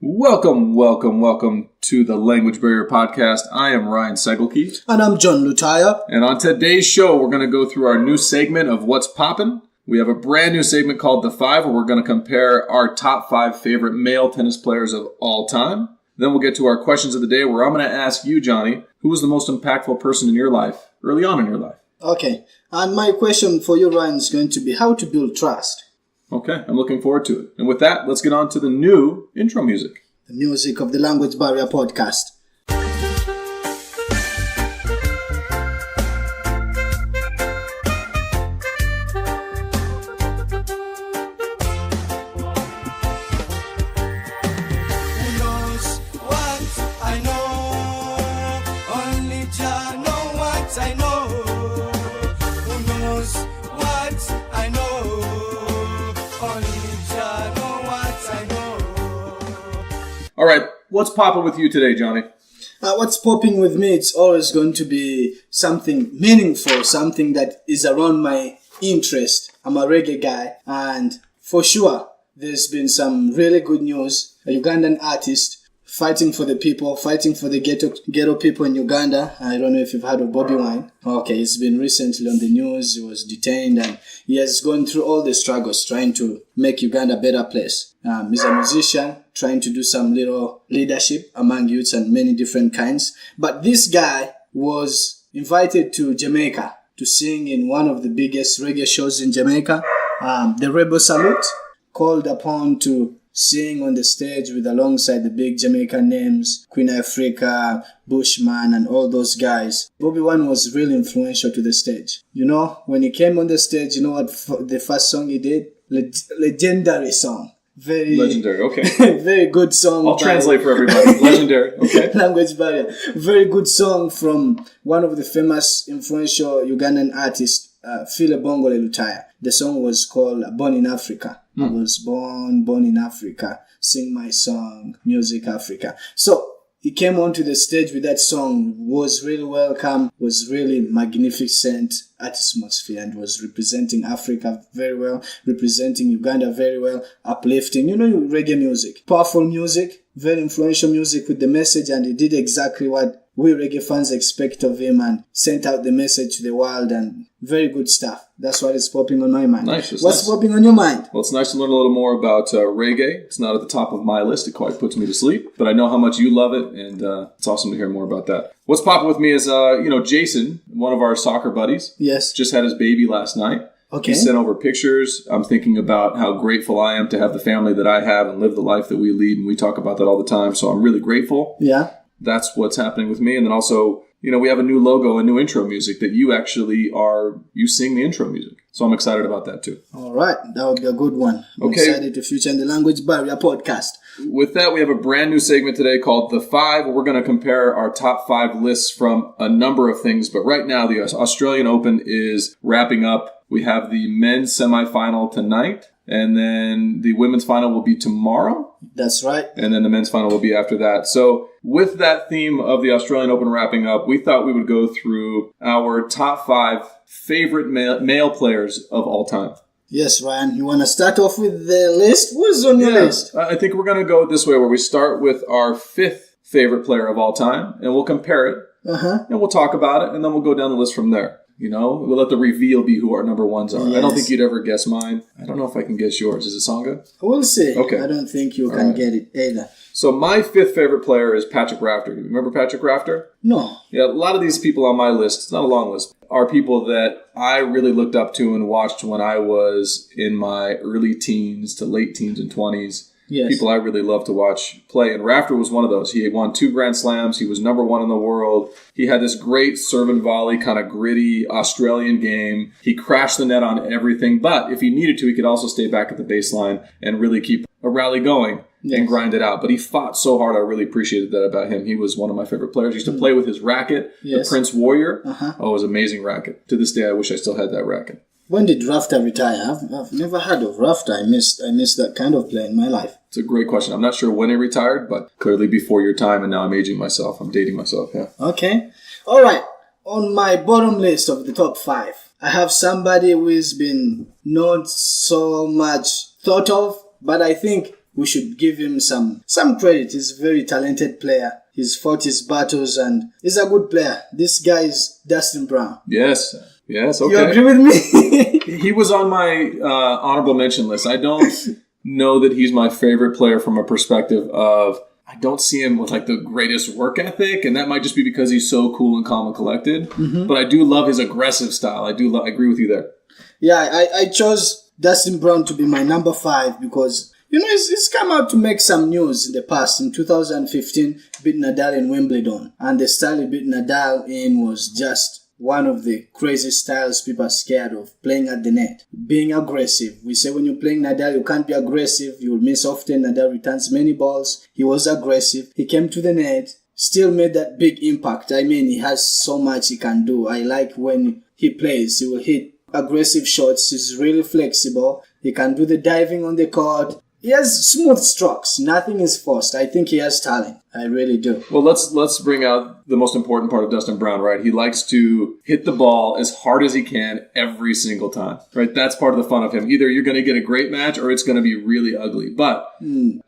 Welcome to the Language Barrier Podcast. I am Ryan Segelke. And I'm John Lutaya. And on today's show, we're going to go through our new segment of What's Poppin'. We have a brand new segment called The Five, where we're going to compare our top 5 favorite male tennis players of all time. Then we'll get to our questions of the day, where I'm going to ask you, Johnny, who was the most impactful person in your life, early on in your life? Okay. And my question for you, Ryan, is going to be how to build trust. Okay, I'm looking forward to it. And with that, let's get on to the new intro music. The music of the Language Barrier Podcast. All right, what's popping with you today, Johnny? What's popping with me, it's always going to be something meaningful, something that is around my interest. I'm a reggae guy, and for sure, there's been some really good news. A Ugandan artist fighting for the people, fighting for the ghetto people in Uganda. I don't know if you've heard of Bobby Wine. Okay, he's been recently on the news. He was detained, and he has gone through all the struggles trying to make Uganda a better place. He's a musician, trying to do some little leadership among youths and many different kinds. But this guy was invited to Jamaica to sing in one of the biggest reggae shows in Jamaica, the Rebel Salute, called upon to sing on the stage with alongside the big Jamaican names, Queen Africa, Bushman, and all those guys. Bobby Wine was really influential to the stage. You know, when he came on the stage, you know what the first song he did? Legendary song. Very legendary, okay. Very good song. I'll translate for everybody. Legendary, okay. Language barrier. Very good song from one of the famous, influential Ugandan artists, Phil Bongole Lutaya. The song was called Born in Africa. I was born in Africa. Sing my song, Music Africa. So he came onto the stage with that song, was really welcome, was really magnificent atmosphere, and was representing Africa very well, representing Uganda very well, uplifting, reggae music. Powerful music, very influential music with the message, and he did exactly what we reggae fans expect of him and sent out the message to the world, and very good stuff. That's what is popping on my mind. Nice. What's popping on your mind? Well, it's nice to learn a little more about reggae. It's not at the top of my list. It quite puts me to sleep. But I know how much you love it, and it's awesome to hear more about that. What's popping with me is, Jason, one of our soccer buddies. Yes. Just had his baby last night. Okay. He sent over pictures. I'm thinking about how grateful I am to have the family that I have and live the life that we lead, and we talk about that all the time. So I'm really grateful. Yeah. That's what's happening with me. And then also, we have a new logo and new intro music that you actually you sing the intro music. So I'm excited about that too. All right. That would be a good one. I'm excited to feature in the Language Barrier Podcast. With that, we have a brand new segment today called The Five. We're going to compare our top 5 lists from a number of things. But right now, the Australian Open is wrapping up. We have the men's semifinal tonight. And then the women's final will be tomorrow. That's right. And then the men's final will be after that. So with that theme of the Australian Open wrapping up, we thought we would go through our top 5 favorite male players of all time. Yes, Ryan. You want to start off with the list? Who's on your list? I think we're going to go this way, where we start with our 5th favorite player of all time, and we'll compare it, and we'll talk about it, and then we'll go down the list from there. We'll let the reveal be who our number ones are. Yes. I don't think you'd ever guess mine. I don't know if I can guess yours. Is it Songa? We'll see. Okay. I don't think you can get it either. So my 5th favorite player is Patrick Rafter. Remember Patrick Rafter? No. Yeah, a lot of these people on my list, it's not a long list, are people that I really looked up to and watched when I was in my early teens to late teens and 20s. Yes. People I really love to watch play. And Rafter was one of those. He had won 2 Grand Slams. He was number 1 in the world. He had this great serve and volley, kind of gritty Australian game. He crashed the net on everything. But if he needed to, he could also stay back at the baseline and really keep a rally going and grind it out. But he fought so hard. I really appreciated that about him. He was one of my favorite players. He used to play with his racket, the Prince Warrior. Oh, it was an amazing racket. To this day, I wish I still had that racket. When did Rafter retire? I've never heard of Rafter. I missed that kind of play in my life. It's a great question. I'm not sure when he retired, but clearly before your time, and now I'm aging myself. I'm dating myself, yeah. Okay. All right. On my bottom list of the top 5, I have somebody who has been not so much thought of, but I think we should give him some credit. He's a very talented player. He's fought his battles and he's a good player. This guy is Dustin Brown. Yes, okay. You agree with me? He was on my honorable mention list. I don't know that he's my favorite player from a perspective of I don't see him with like the greatest work ethic, and that might just be because he's so cool and calm and collected. Mm-hmm. But I do love his aggressive style. I agree with you there. Yeah, I chose Dustin Brown to be my number 5 because, he's come out to make some news in the past. In 2015, beat Nadal in Wimbledon. And the style he beat Nadal in was just one of the crazy styles people are scared of, playing at the net, being aggressive. We say when you're playing Nadal, you can't be aggressive. You will miss often. Nadal returns many balls. He was aggressive. He came to the net, still made that big impact. I mean, he has so much he can do. I like when he plays, he will hit aggressive shots. He's really flexible. He can do the diving on the court. He has smooth strokes. Nothing is forced. I think he has talent. I really do. Well, let's bring out the most important part of Dustin Brown, right? He likes to hit the ball as hard as he can every single time, right? That's part of the fun of him. Either you're going to get a great match or it's going to be really ugly. But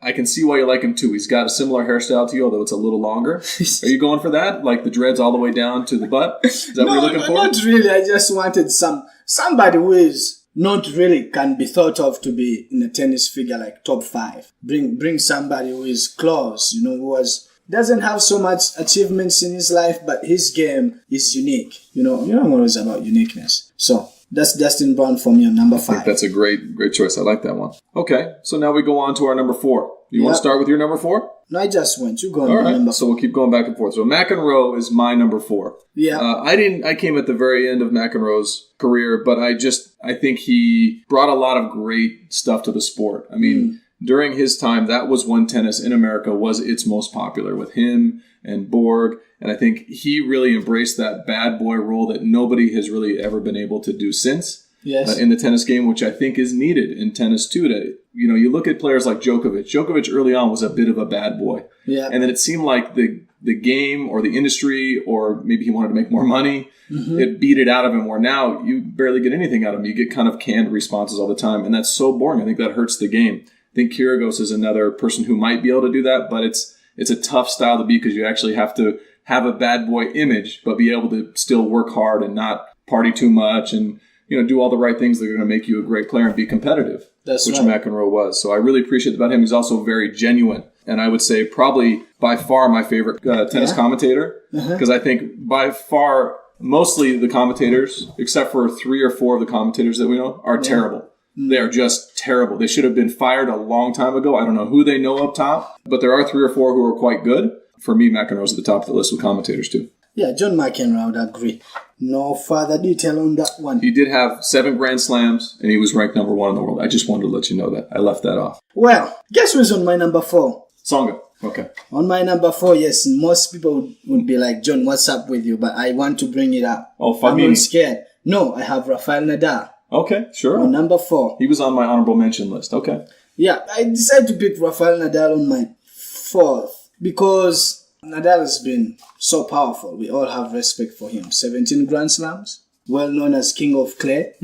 I can see why you like him too. He's got a similar hairstyle to you, although it's a little longer. Are you going for that? Like the dreads all the way down to the butt? Is that what you're looking for? Not really. I just wanted somebody who is not really can be thought of to be in a tennis figure like top 5. Bring somebody who is close, who doesn't have so much achievements in his life, but his game is unique. I'm always about uniqueness. So that's Dustin Brown for me on number 5. I think that's a great choice. I like that one. Okay, so now we go on to our number 4. You want to start with your number 4? No, I just went. You go on. All right, number 4. So we'll keep going back and forth. So McEnroe is my number 4. Yeah. I came at the very end of McEnroe's career, but I think he brought a lot of great stuff to the sport. I mean, during his time, that was when tennis in America was its most popular, with him and Borg. And I think he really embraced that bad boy role that nobody has really ever been able to do since. Yes. In the tennis game, which I think is needed in tennis too. You look at players like Djokovic. Djokovic early on was a bit of a bad boy. Yeah. And then it seemed like the game or the industry, or maybe he wanted to make more money, it beat it out of him, where now you barely get anything out of him. You get kind of canned responses all the time, and that's so boring. I think that hurts the game. I think Kyrgios is another person who might be able to do that, but it's a tough style to be because you actually have to have a bad boy image, but be able to still work hard and not party too much and do all the right things that are going to make you a great player and be competitive, which right. McEnroe was. So I really appreciate that about him. He's also very genuine. And I would say probably by far my favorite tennis commentator, because I think by far mostly the commentators, except for 3 or 4 of the commentators that we know, are terrible. They are just terrible. They should have been fired a long time ago. I don't know who they know up top, but there are 3 or 4 who are quite good. For me, McEnroe's at the top of the list with commentators too. Yeah, John McEnroe, I would agree. No further detail on that one. He did have 7 Grand Slams, and he was ranked number 1 in the world. I just wanted to let you know that. I left that off. Well, guess who's on my number 4? Tsonga. Okay. On my number 4, yes, most people would be like, John, what's up with you? But I want to bring it up. Oh, I'm not scared. No, I have Rafael Nadal. Okay, sure. On number 4. He was on my honorable mention list. Okay. Yeah, I decided to pick Rafael Nadal on my 4th because Nadal has been so powerful. We all have respect for him. 17 Grand Slams, well known as King of Clay,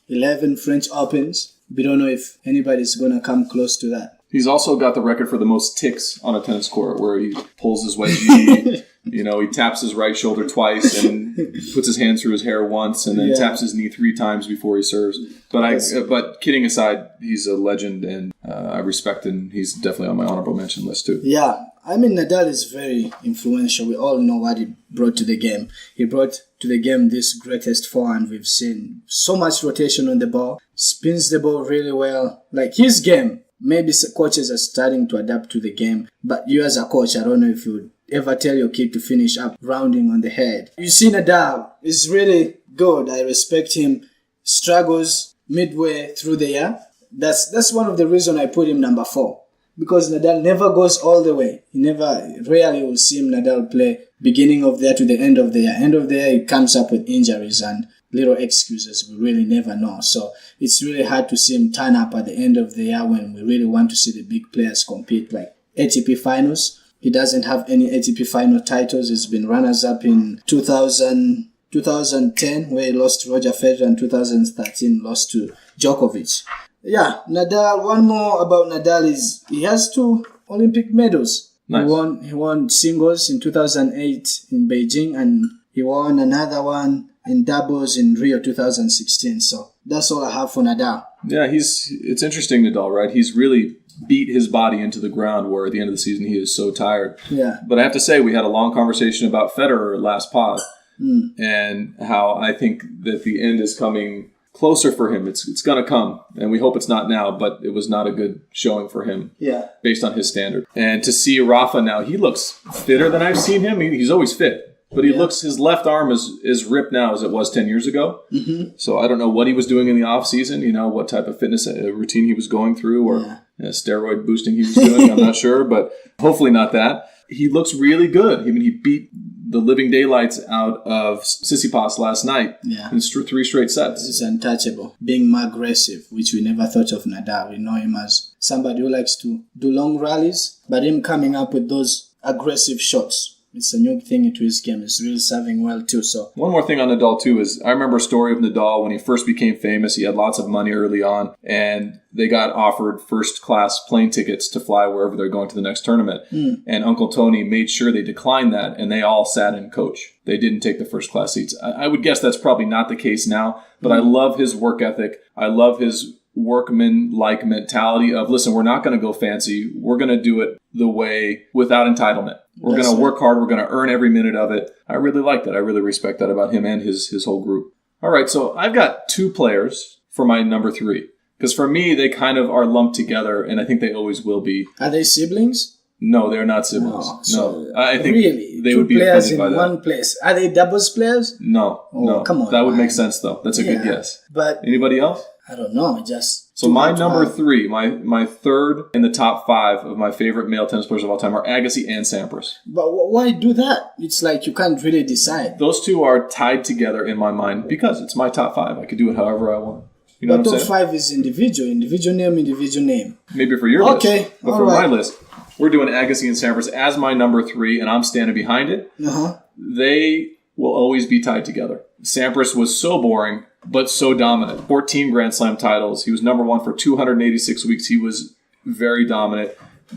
11 French Opens. We don't know if anybody's going to come close to that. He's also got the record for the most ticks on a tennis court, where he pulls his wedgie, he taps his right shoulder twice and puts his hand through his hair once and then taps his knee 3 times before he serves. But kidding aside, he's a legend, and I respect him. He's definitely on my honorable mention list too. Yeah. I mean, Nadal is very influential. We all know what he brought to the game. He brought to the game this greatest forehand we've seen. So much rotation on the ball. Spins the ball really well. Like his game, maybe coaches are starting to adapt to the game. But you as a coach, I don't know if you would ever tell your kid to finish up rounding on the head. You see Nadal is really good. I respect him. Struggles midway through the year. That's one of the reasons I put him number 4. Because Nadal never goes all the way. Rarely will see him Nadal play beginning of the year to the end of the year. End of the year, he comes up with injuries and little excuses. We really never know. So it's really hard to see him turn up at the end of the year when we really want to see the big players compete, like ATP finals. He doesn't have any ATP final titles. He's been runners-up in 2010, where he lost to Roger Federer, and 2013 lost to Djokovic. Yeah, Nadal. One more about Nadal is he has 2 Olympic medals. Nice. He won singles in 2008 in Beijing, and he won another one in doubles in Rio 2016. So that's all I have for Nadal. Yeah, it's interesting, Nadal, right? He's really beat his body into the ground where at the end of the season he is so tired. Yeah. But I have to say, we had a long conversation about Federer last pod and how I think that the end is coming closer for him. It's going to come, and we hope it's not now, but it was not a good showing for him based on his standard. And to see Rafa now, he looks fitter than I've seen him. He's always fit. But his left arm is ripped now as it was 10 years ago. Mm-hmm. So I don't know what he was doing in the off season, what type of fitness routine he was going through or steroid boosting he was doing. I'm not sure, but hopefully not that. He looks really good. I mean, he beat the living daylights out of Tsitsipas last night in 3 straight sets. It's untouchable. Being more aggressive, which we never thought of Nadal. We know him as somebody who likes to do long rallies, but him coming up with those aggressive shots. It's a new thing into his game. It's really serving well too. So one more thing on Nadal too is I remember a story of Nadal when he first became famous. He had lots of money early on, and they got offered first-class plane tickets to fly wherever they're going to the next tournament. And Uncle Tony made sure they declined that, and they all sat in coach. They didn't take the first-class seats. I would guess that's probably not the case now, but I love his work ethic. I love his workman-like mentality of, listen, we're not going to go fancy. We're going to do it the way without entitlement. We're going to work hard. We're going to earn every minute of it. I really like that. I really respect that about him and his whole group. All right, so I've got 2 players for my number 3. Because for me, they kind of are lumped together, and I think they always will be. Are they siblings? No, they're not siblings. No. I think really? they 2 would be players offended by in that. one place. Are they doubles players? No. Come on. That would make sense, though. That's a good guess. But anybody else? I don't know. So my number 3, my third in the top 5 of my favorite male tennis players of all time are Agassi and Sampras. But why do that? It's like you can't really decide. Those 2 are tied together in my mind because it's my top 5. I could do it however I want. You know but what I'm top saying? 5 is individual name. Maybe for your list. Okay, but for my list, we're doing Agassi and Sampras as my number 3, and I'm standing behind it. They will always be tied together. Sampras was so boring, but so dominant. 14 Grand Slam titles. He was number 1 for 286 weeks. He was very dominant.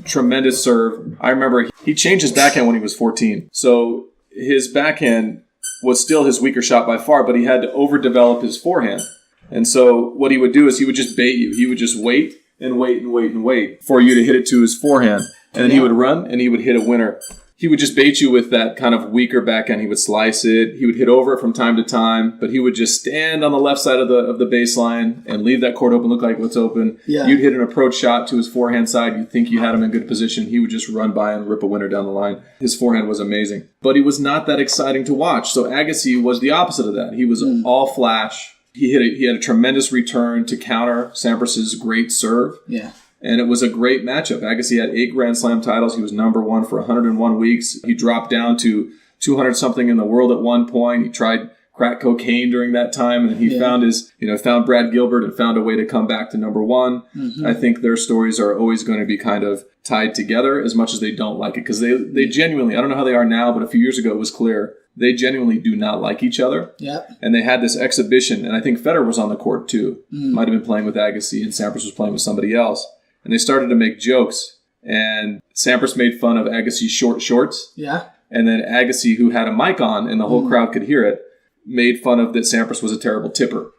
Tremendous serve. I remember he changed his backhand when he was 14. So his backhand was still his weaker shot by far, but he had to overdevelop his forehand. And so what he would do is he would just bait you. He would just wait and wait and wait and wait for you to hit it to his forehand. And then he would run and he would hit a winner. He would just bait you with that kind of weaker backhand. He would slice it. He would hit over it from time to time, but he would just stand on the left side of the baseline and leave that court open, look like it's open. Yeah. You'd hit an approach shot to his forehand side. You'd think you had him in good position. He would just run by and rip a winner down the line. His forehand was amazing, but he was not that exciting to watch. So Agassi was the opposite of that. He was all flash. He had a tremendous return to counter Sampras's great serve. Yeah. And it was a great matchup. Agassi had 8 Grand Slam titles. He was number 1 for 101 weeks. He dropped down to 200-something in the world at one point. He tried crack cocaine during that time, and he found Brad Gilbert and found a way to come back to number 1. Mm-hmm. I think their stories are always going to be kind of tied together as much as they don't like it. Because they genuinely, I don't know how they are now, but a few years ago it was clear, they genuinely do not like each other. Yep. And they had this exhibition, and I think Federer was on the court too. Might have been playing with Agassi, and Sampras was playing with somebody else. And they started to make jokes, and Sampras made fun of Agassi's short shorts. Yeah. And then Agassi, who had a mic on and the whole crowd could hear it, made fun of that Sampras was a terrible tipper.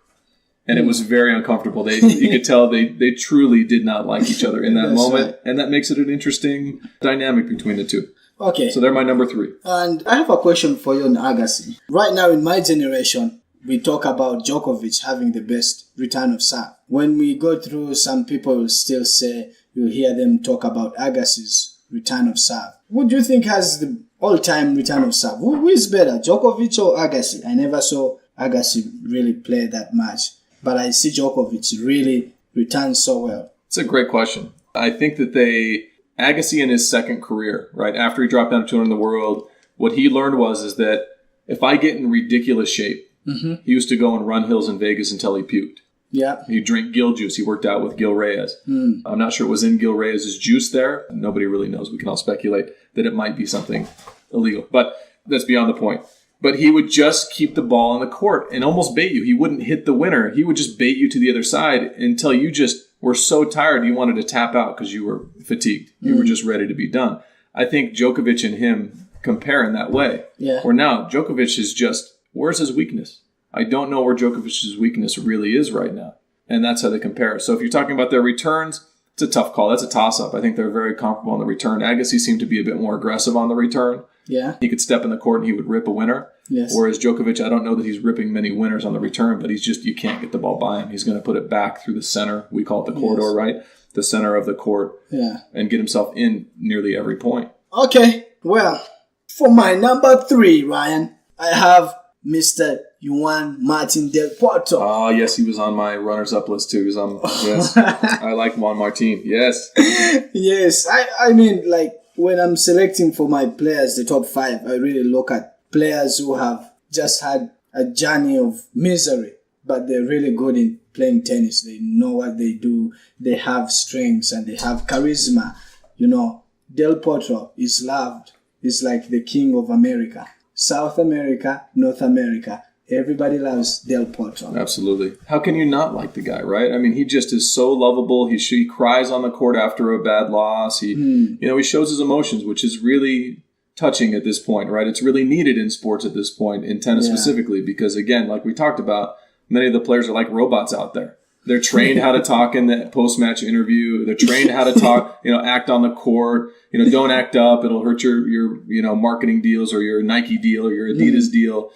And it was very uncomfortable. You could tell they truly did not like each other in that moment. Right. And that makes it an interesting dynamic between the two. Okay. So they're my number 3. And I have a question for you on Agassi. Right now in my generation, we talk about Djokovic having the best return of serve. When we go through, some people will still say, you hear them talk about Agassi's return of serve. Who do you think has the all-time return of serve? Who is better, Djokovic or Agassi? I never saw Agassi really play that much, but I see Djokovic really return so well. It's a great question. I think that Agassi in his second career, right, after he dropped down to 200 in the world, what he learned is that if I get in ridiculous shape, he used to go and run hills in Vegas until he puked. Yeah. He'd drink Gil juice. He worked out with Gil Reyes. I'm not sure it was in Gil Reyes' juice there. Nobody really knows. We can all speculate that it might be something illegal. But that's beyond the point. But he would just keep the ball on the court and almost bait you. He wouldn't hit the winner. He would just bait you to the other side until you just were so tired you wanted to tap out because you were fatigued. You were just ready to be done. I think Djokovic and him compare in that way. Yeah. Where now Djokovic is just, where's his weakness? I don't know where Djokovic's weakness really is right now. And that's how they compare. So if you're talking about their returns, it's a tough call. That's a toss-up. I think they're very comparable on the return. Agassi seemed to be a bit more aggressive on the return. Yeah. He could step in the court and he would rip a winner. Yes. Whereas Djokovic, I don't know that he's ripping many winners on the return, but you can't get the ball by him. He's going to put it back through the center. We call it the corridor, right? The center of the court. Yeah. And get himself in nearly every point. Okay. Well, for my number 3, Ryan, I have Mr. Juan Martín del Potro. Ah, yes, he was on my runners-up list too. He was on, yes, I like Juan Martín. Yes. Yes. I mean, like, when I'm selecting for my players, the top 5, I really look at players who have just had a journey of misery, but they're really good in playing tennis. They know what they do. They have strengths and they have charisma. You know, Del Potro is loved. He's like the king of America. South America, North America. Everybody loves Del Potro. Absolutely. How can you not like the guy, right? I mean, he just is so lovable. He cries on the court after a bad loss. He shows his emotions, which is really touching at this point, right? It's really needed in sports at this point, in tennis specifically, because again, like we talked about, many of the players are like robots out there. They're trained how to talk in the post-match interview. They're trained how to talk, act on the court. Don't act up. It'll hurt your marketing deals or your Nike deal or your Adidas deal,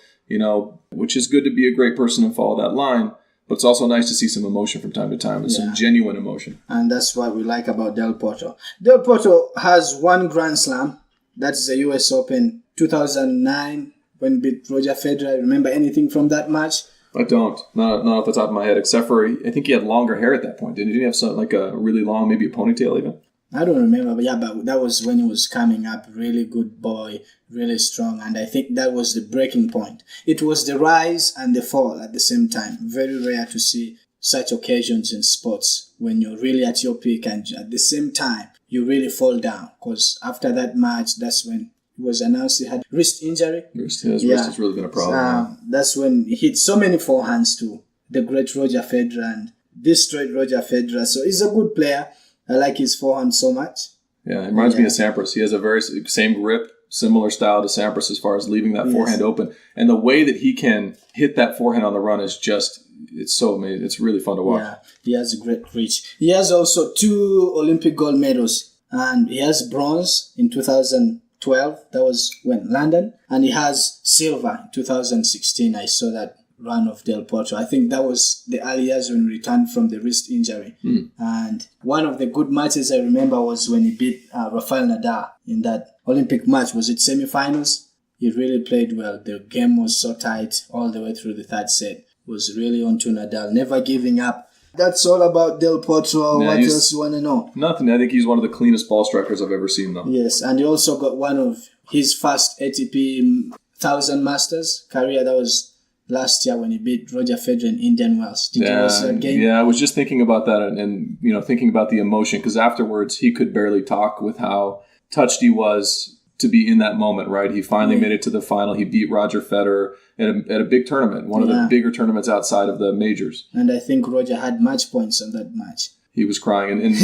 which is good to be a great person and follow that line. But it's also nice to see some emotion from time to time and some genuine emotion. And that's what we like about Del Potro. Del Potro has 1 Grand Slam. That's the US Open 2009 when he beat Roger Federer. Remember anything from that match? I don't. Not off the top of my head, except for I think he had longer hair at that point. Didn't he have something like a really long, maybe a ponytail even? I don't remember, but that was when he was coming up. Really good boy, really strong, and I think that was the breaking point. It was the rise and the fall at the same time. Very rare to see such occasions in sports when you're really at your peak and at the same time you really fall down. Because after that match, that's when it was announced he had wrist injury. His wrist has really been a problem. That's when he hit so many forehands to the great Roger Federer and destroyed Roger Federer. So he's a good player. I like his forehand so much. Yeah, it reminds me of Sampras. He has a very same grip, similar style to Sampras as far as leaving that forehand open. And the way that he can hit that forehand on the run is just, it's so amazing. It's really fun to watch. Yeah, he has a great reach. He has also 2 Olympic gold medals. And he has bronze in 2012. That was when London. And he has silver in 2016. I saw that run of Del Potro. I think that was the early years when he returned from the wrist injury. And one of the good matches I remember was when he beat Rafael Nadal in that Olympic match. Was it semi-finals? He really played well. The game was so tight all the way through the 3rd set. Was really on to Nadal, never giving up. That's all about Del Potro. What else you want to know? Nothing. I think he's one of the cleanest ball strikers I've ever seen, though. Yes, and he also got one of his first ATP 1000 Masters career. That was last year when he beat Roger Federer in Indian Wells. Did you watch that game? Yeah, I was just thinking about that and thinking about the emotion, because afterwards he could barely talk with how touched he was to be in that moment, right? He finally made it to the final. He beat Roger Federer at a big tournament, one of the bigger tournaments outside of the majors. And I think Roger had match points on that match. He was crying. And and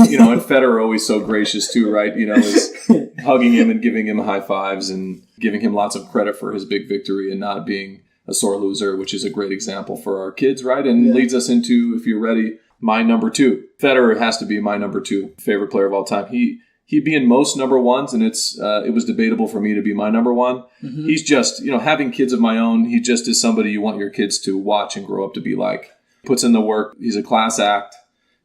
Federer always so gracious too, right? Was hugging him and giving him high fives and giving him lots of credit for his big victory and not being a sore loser, which is a great example for our kids, right? And leads us into, if you're ready, my number 2. Federer has to be my number 2 favorite player of all time. He'd be in most number 1s, and it was debatable for me to be my number 1. Mm-hmm. He's just, having kids of my own, he just is somebody you want your kids to watch and grow up to be like. Puts in the work. He's a class act,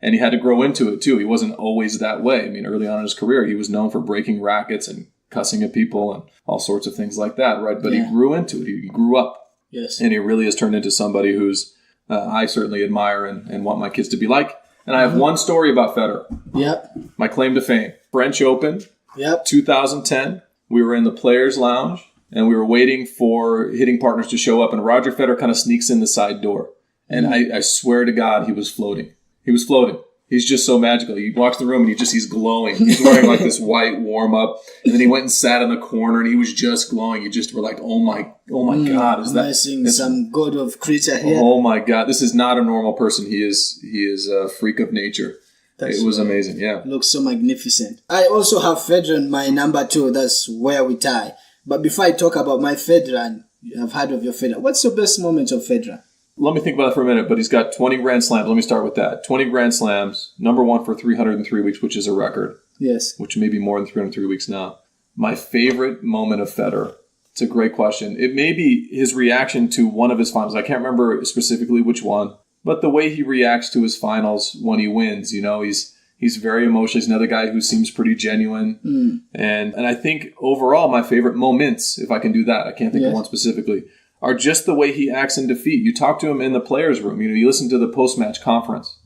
and he had to grow into it too. He wasn't always that way. I mean, early on in his career, he was known for breaking rackets and cussing at people and all sorts of things like that, right? But he grew into it. He grew up. Yes. And he really has turned into somebody who's I certainly admire and want my kids to be like. And I have one story about Federer. Yep. My claim to fame. French Open. Yep. 2010. We were in the Players Lounge and we were waiting for hitting partners to show up. And Roger Federer kind of sneaks in the side door. And I swear to God, he was floating. He was floating. He's just so magical. He walks in the room and he's glowing. He's wearing like this white warm up. And then he went and sat in the corner and he was just glowing. You just were like, oh my God. Is that some god of creature here? Oh my God. This is not a normal person. He is a freak of nature. It was amazing, yeah. Looks so magnificent. I also have Federer in my number 2. That's where we tie. But before I talk about my Federer, and I've heard of your Federer, what's your best moment of Federer? Let me think about it for a minute, but he's got 20 Grand Slams. Let me start with that. 20 Grand Slams, number 1 for 303 weeks, which is a record. Yes. Which may be more than 303 weeks now. My favorite moment of Federer. It's a great question. It may be his reaction to one of his finals. I can't remember specifically which one, but the way he reacts to his finals when he wins. You know, he's very emotional. He's another guy who seems pretty genuine. And I think overall my favorite moments, if I can do that, I can't think of one specifically, are just the way he acts in defeat. You talk to him in the players' room. You know, you listen to the post-match conference.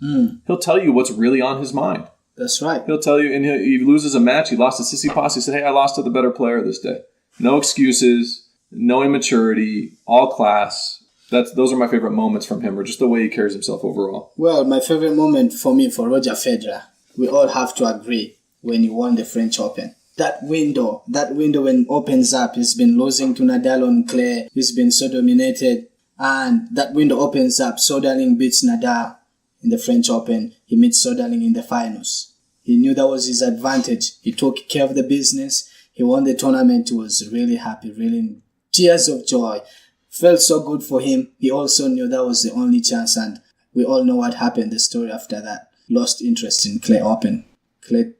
He'll tell you what's really on his mind. That's right. He'll tell you, and he loses a match. He lost to Tsitsipas. He said, hey, I lost to the better player this day. No excuses, no immaturity, all class. Those are my favorite moments from him, or just the way he carries himself overall. Well, my favorite moment for Roger Federer, we all have to agree, when he won the French Open. That window when it opens up, he's been losing to Nadal on clay. He's been so dominated. And that window opens up. Soderling beats Nadal in the French Open. He meets Soderling in the finals. He knew that was his advantage. He took care of the business. He won the tournament. He was really happy, really in tears of joy. Felt so good for him. He also knew that was the only chance. And we all know what happened, the story after that. Lost interest in clay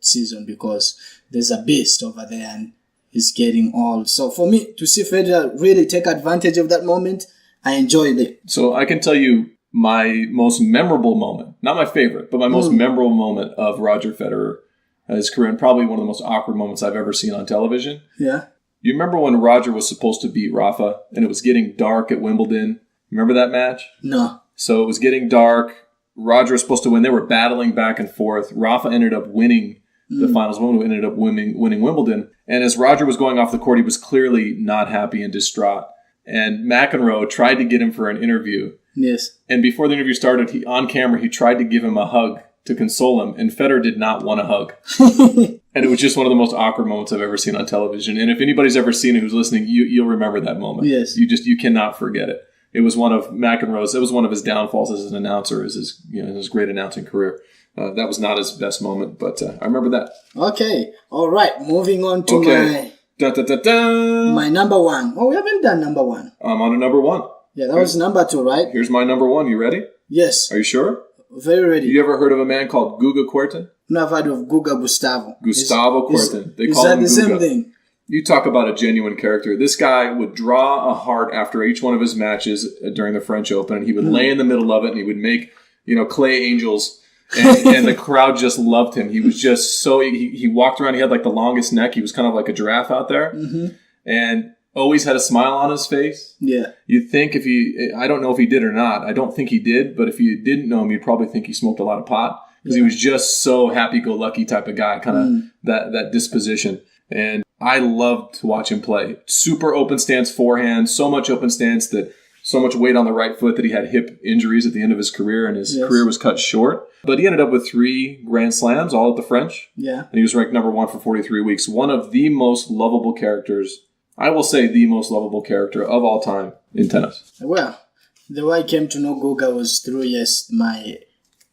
season because there's a beast over there and he's getting old. So for me, to see Federer really take advantage of that moment, I enjoyed it. So I can tell you my most memorable moment, not my favorite, but my most memorable moment of Roger Federer, his career, and probably one of the most awkward moments I've ever seen on television. Yeah. You remember when Roger was supposed to beat Rafa and it was getting dark at Wimbledon? Remember that match? No. So it was getting dark. Roger was supposed to win. They were battling back and forth. Rafa ended up winning the finals. Woman ended up winning Wimbledon. And as Roger was going off the court, he was clearly not happy and distraught. And McEnroe tried to get him for an interview. Yes. And before the interview started, on camera, he tried to give him a hug to console him. And Federer did not want a hug. And it was just one of the most awkward moments I've ever seen on television. And if anybody's ever seen it who's listening, you'll remember that moment. Yes. You cannot forget it. It was one of McEnroe's. It was one of his downfalls as an announcer, as his great announcing career. That was not his best moment, but I remember that. Okay, all right. Moving on to my number 1. Oh, we haven't done number 1. I'm on to number 1. Yeah, that was number 2, right? Here's my number 1. You ready? Yes. Are you sure? Very ready. You ever heard of a man called Guga Kuerten? No, I've heard of Guga Gustavo. Gustavo Kuerten. They call him Guga. Is that the same thing? You talk about a genuine character. This guy would draw a heart after each one of his matches during the French Open, and he would lay in the middle of it, and he would make, clay angels, and the crowd just loved him. He was just so, he walked around, he had like the longest neck. He was kind of like a giraffe out there, and always had a smile on his face. Yeah. You'd think I don't know if he did or not. I don't think he did, but if you didn't know him, you'd probably think he smoked a lot of pot, because he was just so happy-go-lucky type of guy, kind of that disposition. And I loved to watch him play. Super open stance forehand, so much open stance that so much weight on the right foot that he had hip injuries at the end of his career, and his career was cut short. But he ended up with 3 Grand Slams, all at the French. Yeah. And he was ranked number 1 for 43 weeks. One of the most lovable characters, I will say the most lovable character of all time in tennis. Well, the way I came to know Guga was through, my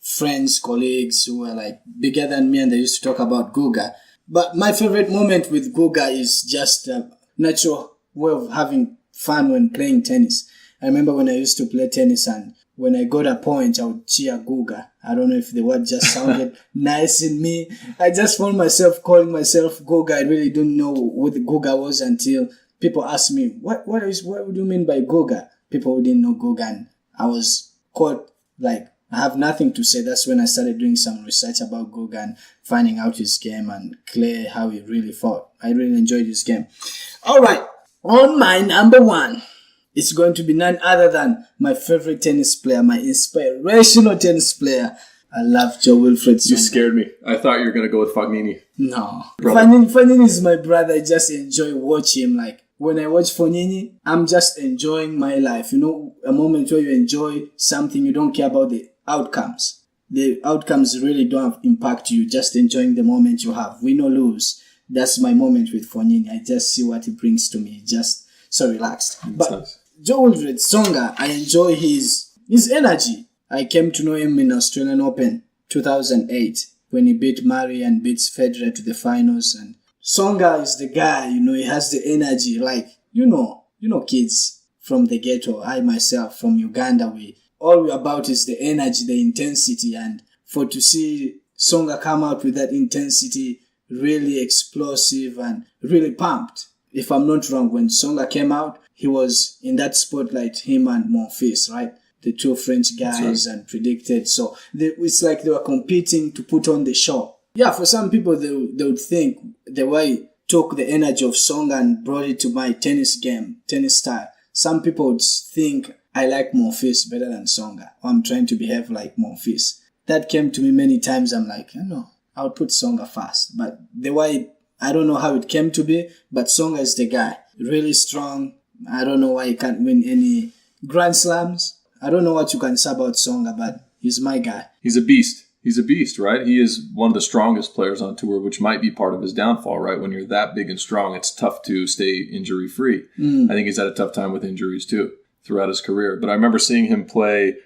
friends, colleagues who were like bigger than me, and they used to talk about Guga. But my favorite moment with Guga is just a natural way of having fun when playing tennis. I remember when I used to play tennis, and when I got a point, I would cheer Guga. I don't know if the word just sounded nice in me. I just found myself calling myself Guga. I really didn't know what Guga was until people asked me, what do you mean by Guga? People who didn't know Guga, and I was caught like, I have nothing to say. That's when I started doing some research about Guga and finding out his game and Clay, how he really fought. I really enjoyed his game. All right. On my number 1, it's going to be none other than my favorite tennis player, my inspirational tennis player. I love Jo-Wilfried Tsonga. You scared me. I thought you were going to go with Fognini. No. Fognini is my brother. I just enjoy watching him. Like, when I watch Fognini, I'm just enjoying my life. A moment where you enjoy something, you don't care about the outcomes. The outcomes really don't impact you, just enjoying the moment you have. Win or lose. That's my moment with Fognini. I just see what he brings to me. Just so relaxed. But nice. Jo-Wilfried Tsonga, I enjoy his energy. I came to know him in Australian Open 2008. when he beat Murray and beats Federer to the finals. And Tsonga is the guy, he has the energy. Like, kids from the ghetto, I myself from Uganda, all we're about is the energy, the intensity. And to see Tsonga come out with that intensity, really explosive and really pumped. If I'm not wrong, when Tsonga came out, he was in that spotlight, him and Monfils, right? The two French guys, right. And predicted. So it's like they were competing to put on the show. Yeah, for some people, they would think the way I took the energy of Tsonga and brought it to my tennis style. Some people would think I like Monfils better than Tsonga, or I'm trying to behave like Monfils. That came to me many times. I'm like, I would put Tsonga first. But the way, I don't know how it came to be, but Tsonga is the guy. Really strong. I don't know why he can't win any Grand Slams. I don't know what you can say about Tsonga, but he's my guy. He's a beast. He's a beast, right? He is one of the strongest players on tour, which might be part of his downfall, right? When you're that big and strong, it's tough to stay injury-free. I think he's had a tough time with injuries, too, throughout his career. But I remember seeing him play,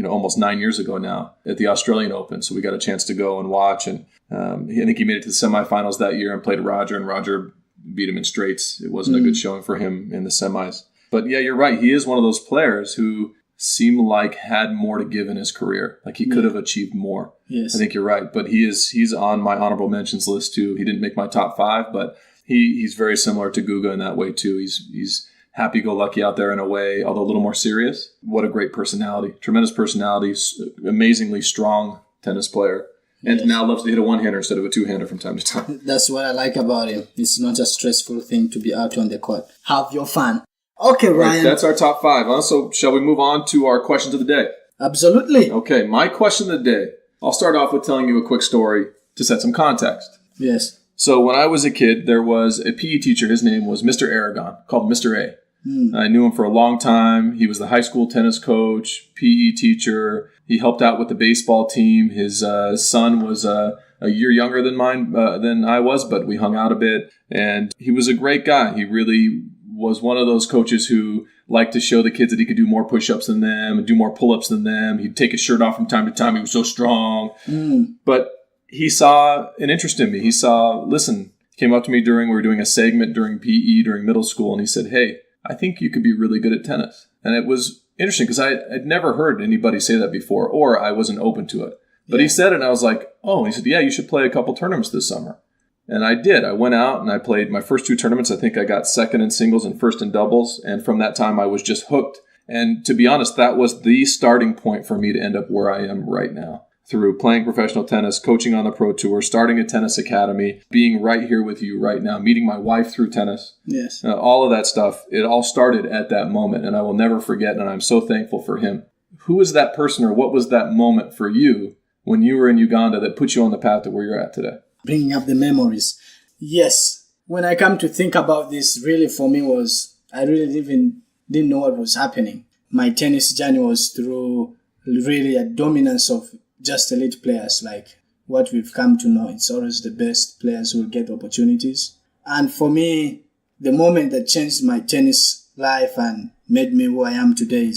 almost 9 years ago now at the Australian Open. So we got a chance to go and watch. And I think he made it to the semifinals that year and played Roger, and Roger beat him in straights. It wasn't a good showing for him in the semis. But yeah, you're right. He is one of those players who seem like had more to give in his career. Like he could have achieved more. Yes. I think you're right. But he's on my honorable mentions list too. He didn't make my top 5, but he's very similar to Guga in that way too. He's happy-go-lucky out there in a way, although a little more serious. What a great personality. Tremendous personality. Amazingly strong tennis player. And now loves to hit a one-hander instead of a two-hander from time to time. That's what I like about him. It's not a stressful thing to be out on the court. Have your fun. Okay, Ryan. Right, that's our top 5. So shall we move on to our questions of the day? Absolutely. Okay, my question of the day. I'll start off with telling you a quick story to set some context. Yes. So when I was a kid, there was a PE teacher. His name was Mr. Aragon, called Mr. A. I knew him for a long time. He was the high school tennis coach, PE teacher. He helped out with the baseball team. His son was a year younger than I was, but we hung out a bit. And he was a great guy. He really was one of those coaches who liked to show the kids that he could do more push-ups than them and do more pull-ups than them. He'd take his shirt off from time to time. He was so strong. But he saw an interest in me. He came up to me we were doing a segment during PE, during middle school, and he said, "Hey, I think you could be really good at tennis." And it was interesting because I'd never heard anybody say that before, or I wasn't open to it. But he said it, and I was like, oh, and he said, yeah, you should play a couple tournaments this summer. And I did. I went out and I played my first 2 tournaments. I think I got second in singles and first in doubles. And from that time, I was just hooked. And to be honest, that was the starting point for me to end up where I am right now. Through playing professional tennis, coaching on the pro tour, starting a tennis academy, being right here with you right now, meeting my wife through tennis. Yes. All of that stuff, it all started at that moment. And I will never forget, and I'm so thankful for him. Who was that person, or what was that moment for you when you were in Uganda that put you on the path to where you're at today? Bringing up the memories. Yes. When I come to think about this, really for me I really didn't know what was happening. My tennis journey was through really a dominance of just elite players, like what we've come to know. It's always the best players who will get opportunities. And for me, the moment that changed my tennis life and made me who I am today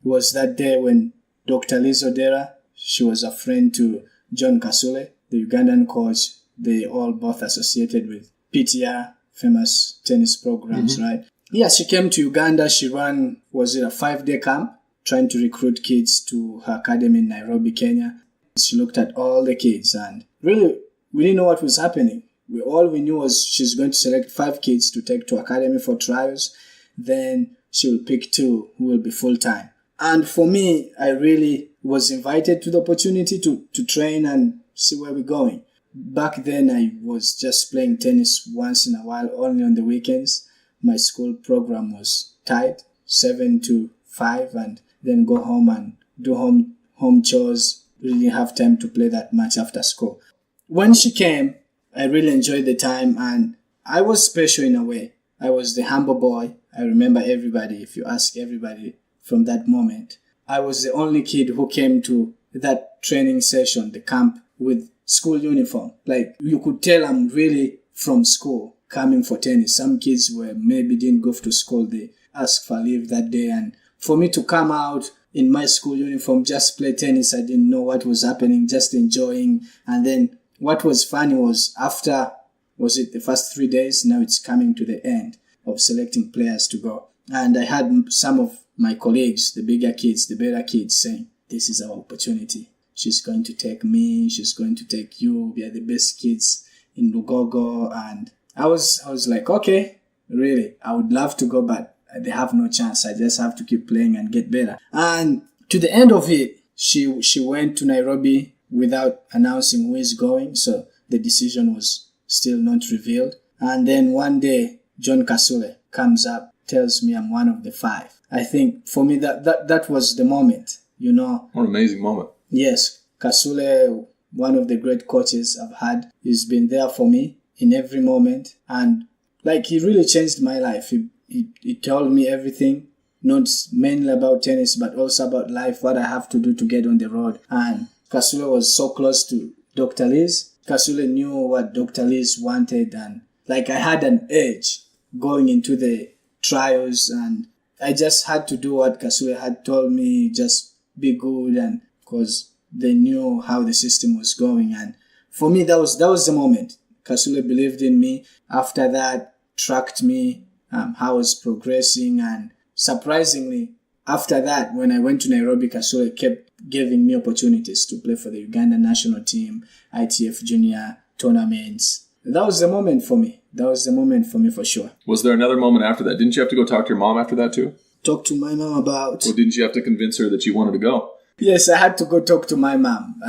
was that day when Dr. Liz Odera, she was a friend to John Kasule, the Ugandan coach. They all both associated with PTR, famous tennis programs, right? Yeah, she came to Uganda. She ran, a 5-day camp, trying to recruit kids to her academy in Nairobi, Kenya. She looked at all the kids and really, we didn't know what was happening. All we knew was she's going to select 5 kids to take to academy for trials. Then she will pick 2 who will be full-time. And for me, I really was invited to the opportunity to train and see where we're going. Back then, I was just playing tennis once in a while, only on the weekends. My school program was tight, 7 to 5, and then go home and do home chores. Really didn't have time to play that much after school. When she came, I really enjoyed the time, and I was special in a way. I was the humble boy. I remember everybody, if you ask everybody from that moment. I was the only kid who came to that training session, the camp, with school uniform. Like, you could tell I'm really from school coming for tennis. Some kids maybe didn't go to school. They asked for leave that day. And for me to come out in my school uniform, just play tennis, I didn't know what was happening, just enjoying. And then what was funny was after, was it the first 3 days? Now it's coming to the end of selecting players to go. And I had some of my colleagues, the bigger kids, the better kids saying, this is our opportunity. She's going to take me. She's going to take you. We are the best kids in Lugogo. And I was like, okay, really, I would love to go, but they have no chance. I just have to keep playing and get better. And to the end of it, she went to Nairobi without announcing who is going. So the decision was still not revealed. And then one day, John Kasule comes up, tells me I'm one of the 5. I think for me that was the moment, you know. What an amazing moment. Yes. Kasule, one of the great coaches I've had, he's been there for me in every moment. And like, he really changed my life. He told me everything, not mainly about tennis, but also about life, what I have to do to get on the road. And Kasule was so close to Dr. Liz. Kasule knew what Dr. Liz wanted. And like, I had an edge going into the trials, and I just had to do what Kasule had told me, just be good, and because they knew how the system was going. And for me, that was the moment. Kasule believed in me. After that, tracked me, how I was progressing, and surprisingly, after that, when I went to Nairobi, Kasule kept giving me opportunities to play for the Uganda national team, ITF junior tournaments. That was the moment for me. That was the moment for me for sure. Was there another moment after that? Didn't you have to go talk to your mom after that too? Talk to my mom about... Or didn't you have to convince her that you wanted to go? Yes, I had to go talk to my mom.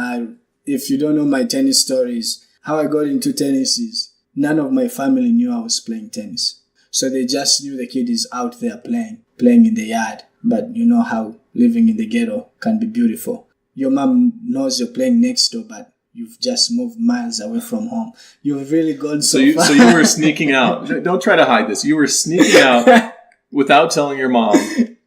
If you don't know my tennis stories, how I got into tennis is none of my family knew I was playing tennis. So they just knew the kid is out there playing in the yard. But you know how living in the ghetto can be beautiful. Your mom knows you're playing next door, but you've just moved miles away from home. You've really gone so far. So you were sneaking out. Don't try to hide this. You were sneaking out without telling your mom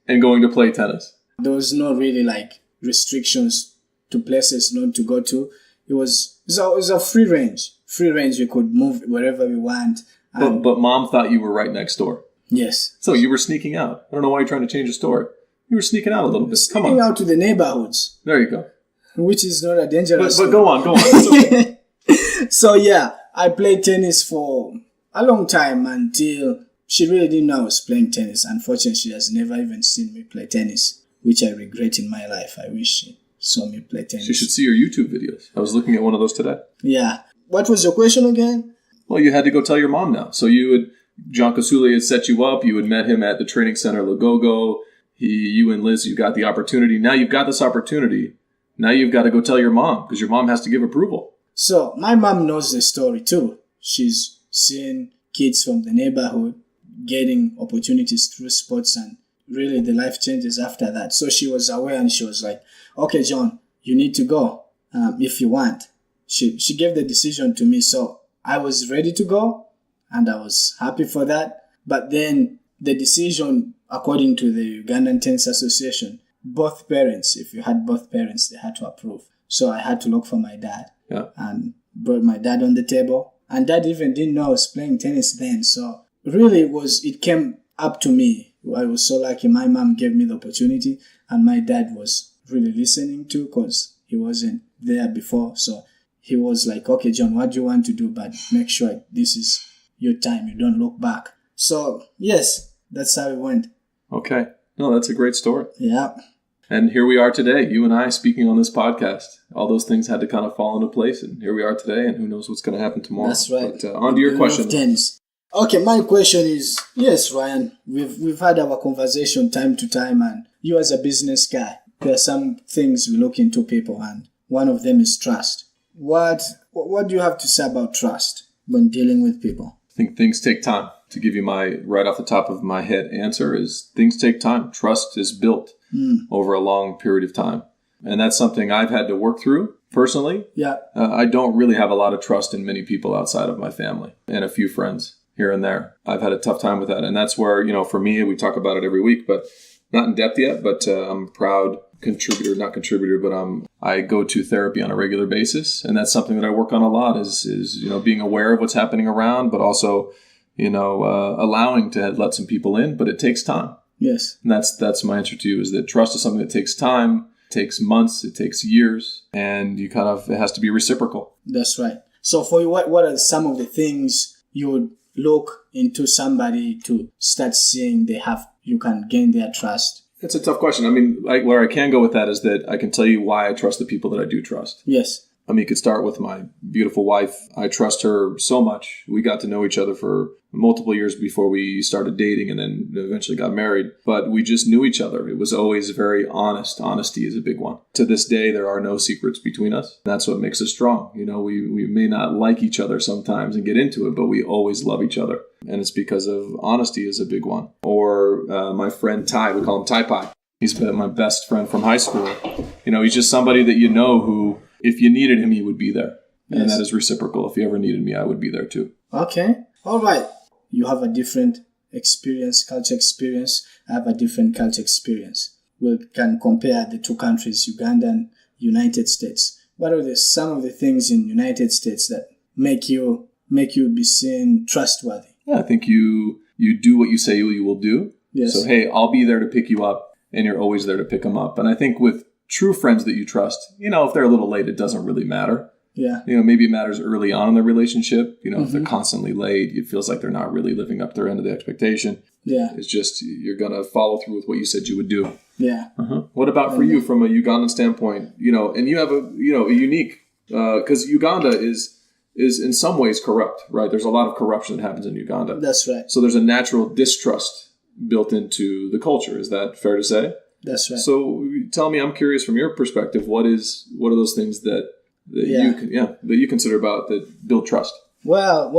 and going to play tennis. There was no really like restrictions to places not to go to. It was a free range. Free range. We could move wherever we want. But mom thought you were right next door. Yes. So you were sneaking out. I don't know why you're trying to change the story. You were sneaking out a little bit. Come on. Sneaking out to the neighborhoods. There you go. Which is not a dangerous But go on. It's okay. So yeah, I played tennis for a long time until she really didn't know I was playing tennis. Unfortunately, she has never even seen me play tennis, which I regret in my life. I wish she saw me play tennis. She should see your YouTube videos. I was looking at one of those today. Yeah. What was your question again? Well, you had to go tell your mom now. So John Kasule had set you up. You had met him at the training center, Lugogo. You and Liz, you got the opportunity. Now you've got this opportunity. Now you've got to go tell your mom because your mom has to give approval. So my mom knows the story too. She's seen kids from the neighborhood getting opportunities through sports, and really the life changes after that. So she was aware, and she was like, okay, John, you need to go if you want. She gave the decision to me. So I was ready to go, and I was happy for that. But then the decision, according to the Ugandan Tennis Association, both parents, if you had both parents, they had to approve. So I had to look for my dad. Yeah. And brought my dad on the table. And dad even didn't know I was playing tennis then. So really it came up to me. I was so lucky. My mom gave me the opportunity, and my dad was really listening too, because he wasn't there before. So he was like, okay, John, what do you want to do? But make sure this is your time. You don't look back. So yes, that's how it went. Okay. No, that's a great story. Yeah. And here we are today, you and I speaking on this podcast. All those things had to kind of fall into place, and here we are today, and who knows what's going to happen tomorrow. That's right. But on to your question. Okay, my question is, yes, Ryan, we've had our conversation time to time, and you as a business guy, there are some things we look into people, and one of them is trust. What do you have to say about trust when dealing with people? I think things take time. To give you my right off the top of my head answer is things take time. Trust is built over a long period of time. And that's something I've had to work through personally. Yeah. I don't really have a lot of trust in many people outside of my family and a few friends here and there. I've had a tough time with that. And that's where, for me, we talk about it every week, but not in depth yet, but I'm a proud contributor, but I go to therapy on a regular basis. And that's something that I work on a lot is being aware of what's happening around, but also allowing to let some people in, but it takes time. Yes. And that's my answer to you, is that trust is something that takes time, it takes months, it takes years, and it has to be reciprocal. That's right. So for you, what are some of the things you would look into somebody to start seeing you can gain their trust? It's a tough question. I mean, where I can go with that is that I can tell you why I trust the people that I do trust. Yes. I mean, you could start with my beautiful wife. I trust her so much. We got to know each other for multiple years before we started dating and then eventually got married. But we just knew each other. It was always very honest. Honesty is a big one. To this day, there are no secrets between us. That's what makes us strong. You know, we may not like each other sometimes and get into it, but we always love each other. And it's because of honesty is a big one. Or my friend Ty, we call him Ty Pie. He's been my best friend from high school. You know, he's just somebody that you know who, if you needed him, he would be there. And that is reciprocal. If you ever needed me, I would be there too. Okay. All right. You have a different experience, culture experience. I have a different culture experience. We can compare the two countries, Uganda and United States. What are some of the things in United States that make you be seen trustworthy? Yeah, I think you do what you say you will do. Yes. So, hey, I'll be there to pick you up, and you're always there to pick them up. And I think with true friends that you trust, you know, if they're a little late, it doesn't really matter. Yeah. You know, maybe it matters early on in the relationship. You know, if they're constantly late, it feels like they're not really living up to their end of the expectation. Yeah. It's just you're going to follow through with what you said you would do. Yeah. What about for you from a Ugandan standpoint? You know, and you have a unique, because Uganda is in some ways corrupt, right? There's a lot of corruption that happens in Uganda. That's right. So there's a natural distrust built into the culture. Is that fair to say? That's right. So tell me, I'm curious from your perspective, what are those things that you consider about that build trust? Well.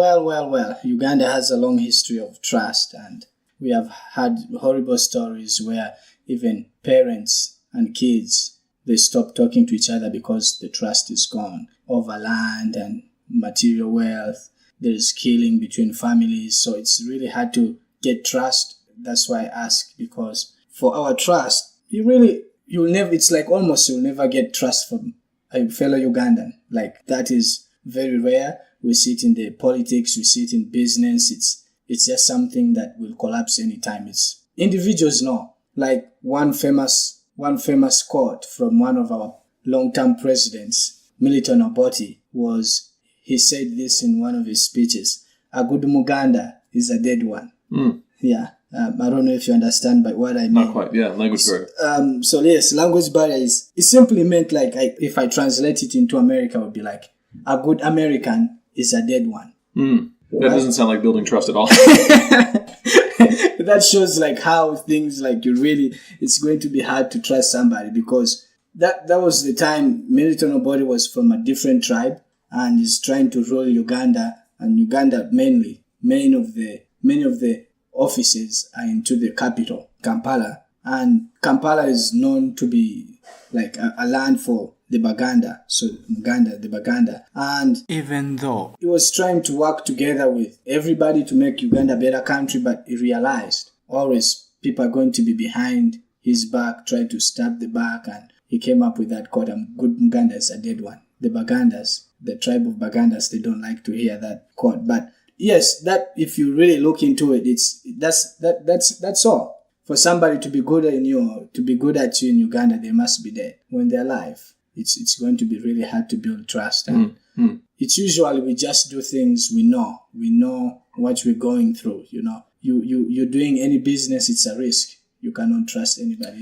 Uganda has a long history of trust, and we have had horrible stories where even parents and kids, they stop talking to each other because the trust is gone over land and material wealth. There's killing between families, so it's really hard to get trust. That's why I ask, because for our trust, you'll never get trust from a fellow Ugandan. Like, that is very rare. We see it in the politics, we see it in business. It's just something that will collapse anytime. It's individuals know. Like one famous quote from one of our long-term presidents, Milton Obote, he said this in one of his speeches: "A good Muganda is a dead one." Yeah. I don't know if you understand by what I mean. Not quite. Yeah, language barrier. So yes, language barrier it simply meant, like, if I translate it into America, it would be like, a good American is a dead one. That doesn't sound like building trust at all. That shows like how things, like, it's going to be hard to trust somebody, because that was the time Milton Obote was from a different tribe and is trying to rule Uganda, and Uganda many of the offices are into the capital, Kampala, and Kampala is known to be like a land for the Baganda, so Uganda, the Baganda. And even though he was trying to work together with everybody to make Uganda a better country, but he realized always people are going to be behind his back, trying to stab the back, and he came up with that quote: "Good Muganda is a dead one." The Bagandas, the tribe of Bagandas, they don't like to hear that quote, but yes, that if you really look into it, that's all. For somebody to be good at you in Uganda, they must be dead. When they're alive, it's going to be really hard to build trust. And it's usually we just do things we know what we're going through. You know, you're doing any business, it's a risk. You cannot trust anybody,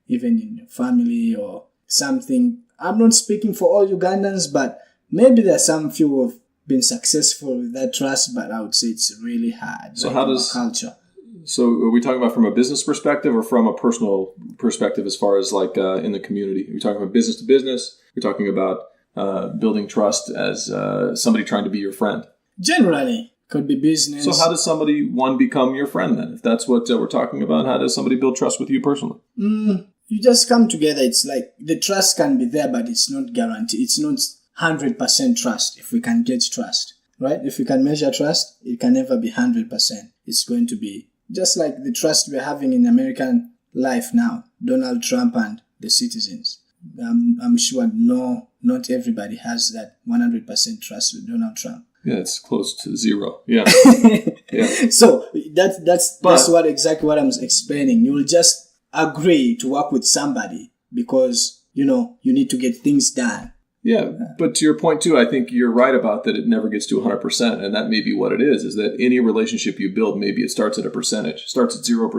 even in your family or something. I'm not speaking for all Ugandans, but maybe there are some few who have been successful with that trust, but I would say it's really hard. So how does culture? So are we talking about from a business perspective or from a personal perspective, as far as like in the community? Are we talking about business to business? We're talking about building trust as somebody trying to be your friend. Generally, could be business. So how does somebody become your friend then? If that's what we're talking about, how does somebody build trust with you personally? You just come together. It's like the trust can be there, but it's not guaranteed. It's not 100% trust. If we can get trust, right? If we can measure trust, it can never be 100%. It's going to be just like the trust we're having in American life now, Donald Trump and the citizens. I'm sure not everybody has that 100% trust with Donald Trump. Yeah, it's close to zero. Yeah. Yeah. So that's exactly what I'm explaining. You'll just agree to work with somebody because, you need to get things done. Yeah, but to your point too, I think you're right about that it never gets to 100%. And that may be what it is that any relationship you build, maybe it starts at a percentage, starts at 0%.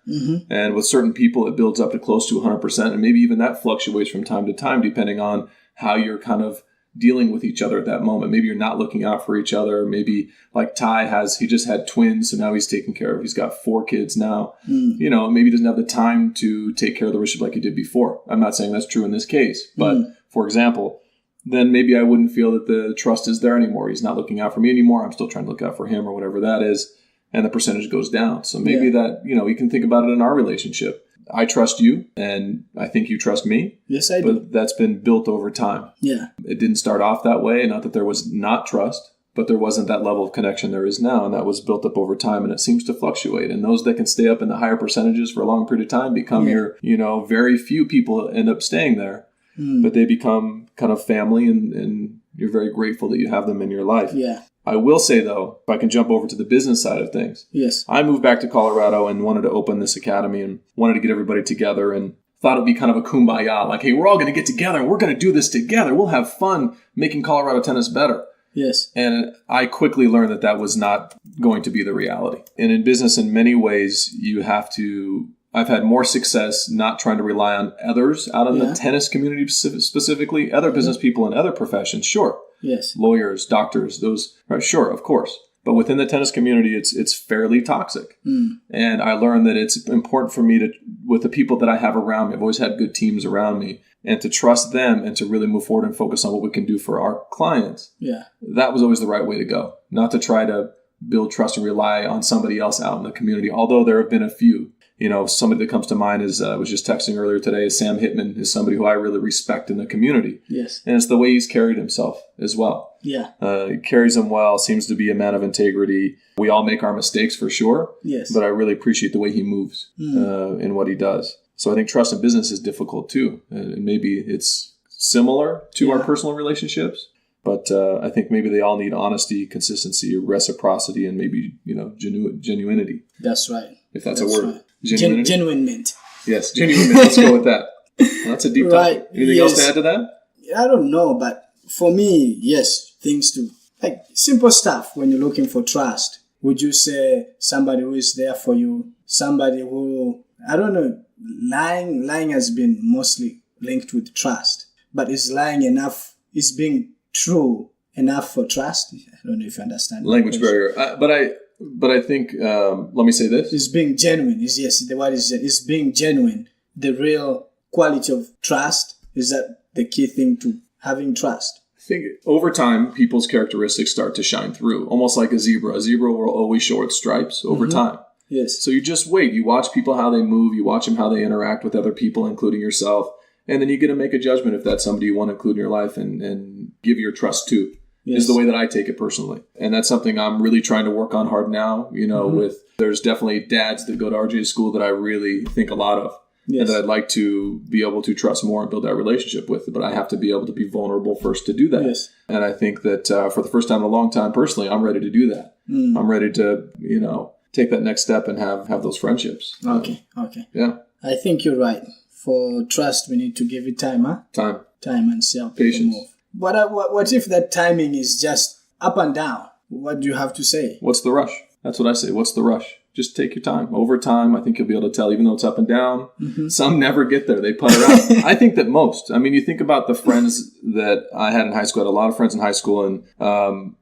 Mm-hmm. And with certain people, it builds up to close to 100%. And maybe even that fluctuates from time to time, depending on how you're kind of dealing with each other at that moment. Maybe you're not looking out for each other. Maybe like he just had twins, so now he's taken care of. He's got 4 kids now. You know, maybe he doesn't have the time to take care of the relationship like he did before. I'm not saying that's true in this case, but for example, then maybe I wouldn't feel that the trust is there anymore. He's not looking out for me anymore. I'm still trying to look out for him or whatever that is. And the percentage goes down. So maybe that, you know, we can think about it in our relationship. I trust you, and I think you trust me. Yes, I do. But that's been built over time. Yeah. It didn't start off that way. Not that there was not trust, but there wasn't that level of connection there is now. And that was built up over time, and it seems to fluctuate. And those that can stay up in the higher percentages for a long period of time become your, you know, very few people end up staying there. But they become kind of family, and you're very grateful that you have them in your life. Yeah. I will say, though, if I can jump over to the business side of things. Yes. I moved back to Colorado and wanted to open this academy and wanted to get everybody together and thought it would be kind of a kumbaya. Like, hey, we're all going to get together and we're going to do this together. We'll have fun making Colorado tennis better. Yes. And I quickly learned that that was not going to be the reality. And in business, in many ways, I've had more success not trying to rely on others out in the tennis community specifically, other business people in other professions, sure. Yes. Lawyers, doctors, those, right, sure, of course. But within the tennis community, it's fairly toxic. And I learned that it's important for me to, with the people that I have around me, I've always had good teams around me, and to trust them and to really move forward and focus on what we can do for our clients. Yeah. That was always the right way to go. Not to try to build trust and rely on somebody else out in the community, although there have been a few. You know, somebody that comes to mind is, I was just texting earlier today, is Sam Hitman, is somebody who I really respect in the community. Yes. And it's the way he's carried himself as well. Yeah. He carries him well, seems to be a man of integrity. We all make our mistakes for sure. Yes. But I really appreciate the way he moves in what he does. So I think trust in business is difficult too. And maybe it's similar to our personal relationships. But I think maybe they all need honesty, consistency, reciprocity, and maybe, you know, genuinity. That's right. If that's a word. Right. Genuinement. Yes, genuinement. Let's go with that. Well, that's a deep topic. Anything else to add to that? I don't know, but for me, yes, things to, like simple stuff when you're looking for trust. Would you say somebody who is there for you, somebody who, I don't know, lying has been mostly linked with trust, but is lying enough, is being true enough for trust? I don't know if you understand. Language barrier. But I think, let me say this. It's being genuine. The word is being genuine. The real quality of trust, is that the key thing to having trust? I think over time, people's characteristics start to shine through, almost like a zebra. A zebra will always show its stripes over time. Yes. So you just wait. You watch people, how they move. You watch them, how they interact with other people, including yourself. And then you get to make a judgment if that's somebody you want to include in your life and give your trust to. Yes. Is the way that I take it personally. And that's something I'm really trying to work on hard now, you know, there's definitely dads that go to RJ's school that I really think a lot of. Yes. And that I'd like to be able to trust more and build that relationship with. But I have to be able to be vulnerable first to do that. Yes. And I think that for the first time in a long time, personally, I'm ready to do that. I'm ready to, you know, take that next step and have those friendships. Okay. Yeah. I think you're right. For trust, we need to give it time, huh? Time and see how people move. But what if that timing is just up and down? What do you have to say? What's the rush? That's what I say. What's the rush? Just take your time. Over time, I think you'll be able to tell, even though it's up and down. Some never get there. They putter out. I think that most. I mean, you think about the friends that I had in high school. I had a lot of friends in high school,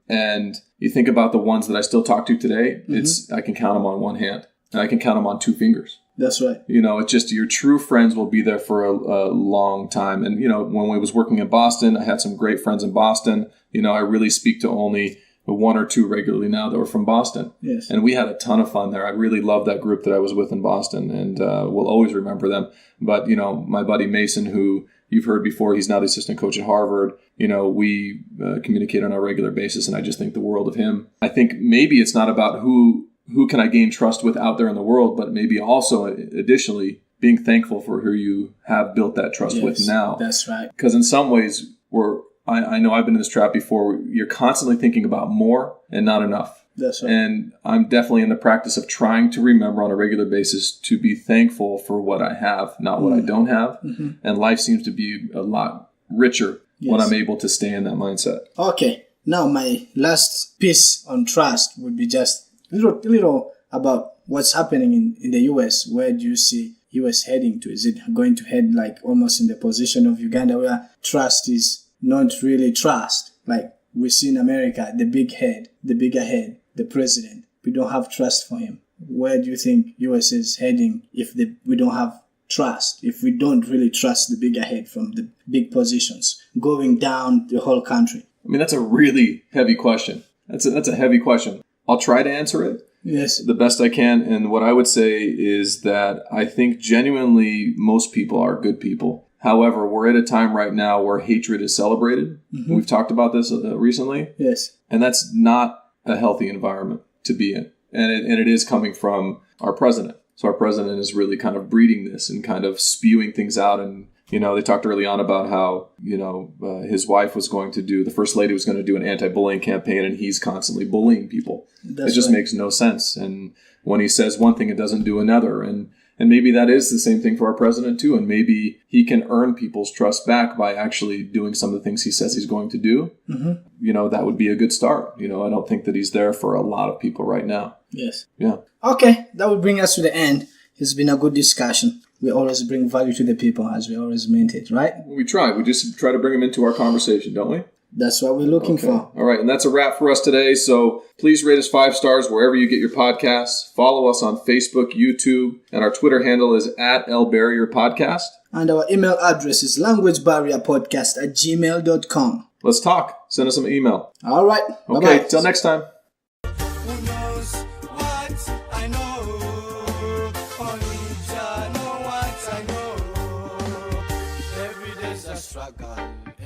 and you think about the ones that I still talk to today. I can count them on one hand, and I can count them on 2 fingers. That's right. You know, it's just your true friends will be there for a long time. And, you know, when I was working in Boston, I had some great friends in Boston. You know, I really speak to only 1 or 2 regularly now that were from Boston. Yes. And we had a ton of fun there. I really loved that group that I was with in Boston, and we'll always remember them. But, you know, my buddy Mason, who you've heard before, he's now the assistant coach at Harvard. You know, we communicate on a regular basis, and I just think the world of him. I think maybe it's not about who can I gain trust with out there in the world, but maybe also additionally being thankful for who you have built that trust with now. That's right. Because in some ways, I know I've been in this trap before. You're constantly thinking about more and not enough. That's right. And I'm definitely in the practice of trying to remember on a regular basis to be thankful for what I have, not what I don't have. And life seems to be a lot richer when I'm able to stay in that mindset. Okay. Now, my last piece on trust would be just a little about what's happening in the U.S. Where do you see U.S. heading to? Is it going to head like almost in the position of Uganda, where trust is not really trust? Like we see in America, the bigger head, the president. We don't have trust for him. Where do you think U.S. is heading if we don't have trust? If we don't really trust the bigger head from the big positions, going down the whole country? I mean, that's a really heavy question. That's a heavy question. I'll try to answer it. Yes. The best I can. And what I would say is that I think genuinely most people are good people. However, we're at a time right now where hatred is celebrated. Mm-hmm. We've talked about this recently. Yes. And that's not a healthy environment to be in. And it is coming from our president. So our president is really kind of breeding this and kind of spewing things out. And, they talked early on about how, his wife was going to the first lady was going to do an anti-bullying campaign, and he's constantly bullying people. It just makes no sense. And when he says one thing, it doesn't do another. And maybe that is the same thing for our president too. And maybe he can earn people's trust back by actually doing some of the things he says he's going to do. Mm-hmm. That would be a good start. I don't think that he's there for a lot of people right now. Yes. Yeah. Okay. That would bring us to the end. It's been a good discussion. We always bring value to the people, as we always meant it, right? We try. We just try to bring them into our conversation, don't we? That's what we're looking for. All right. And that's a wrap for us today. So please rate us 5 stars wherever you get your podcasts. Follow us on Facebook, YouTube, and our Twitter handle is @LBarrierPodcast. And our email address is languagebarrierpodcast@gmail.com. Let's talk. Send us an email. All right. Okay. Bye-bye. Till next time.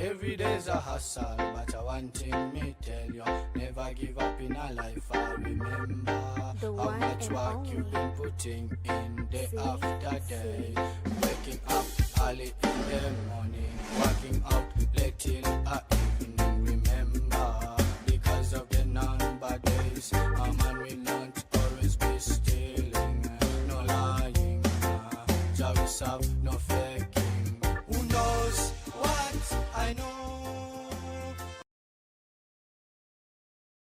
Every day's a hustle, but I want thing me tell you, never give up in a life. I remember how much work you've been putting in day after day, waking up early in the morning.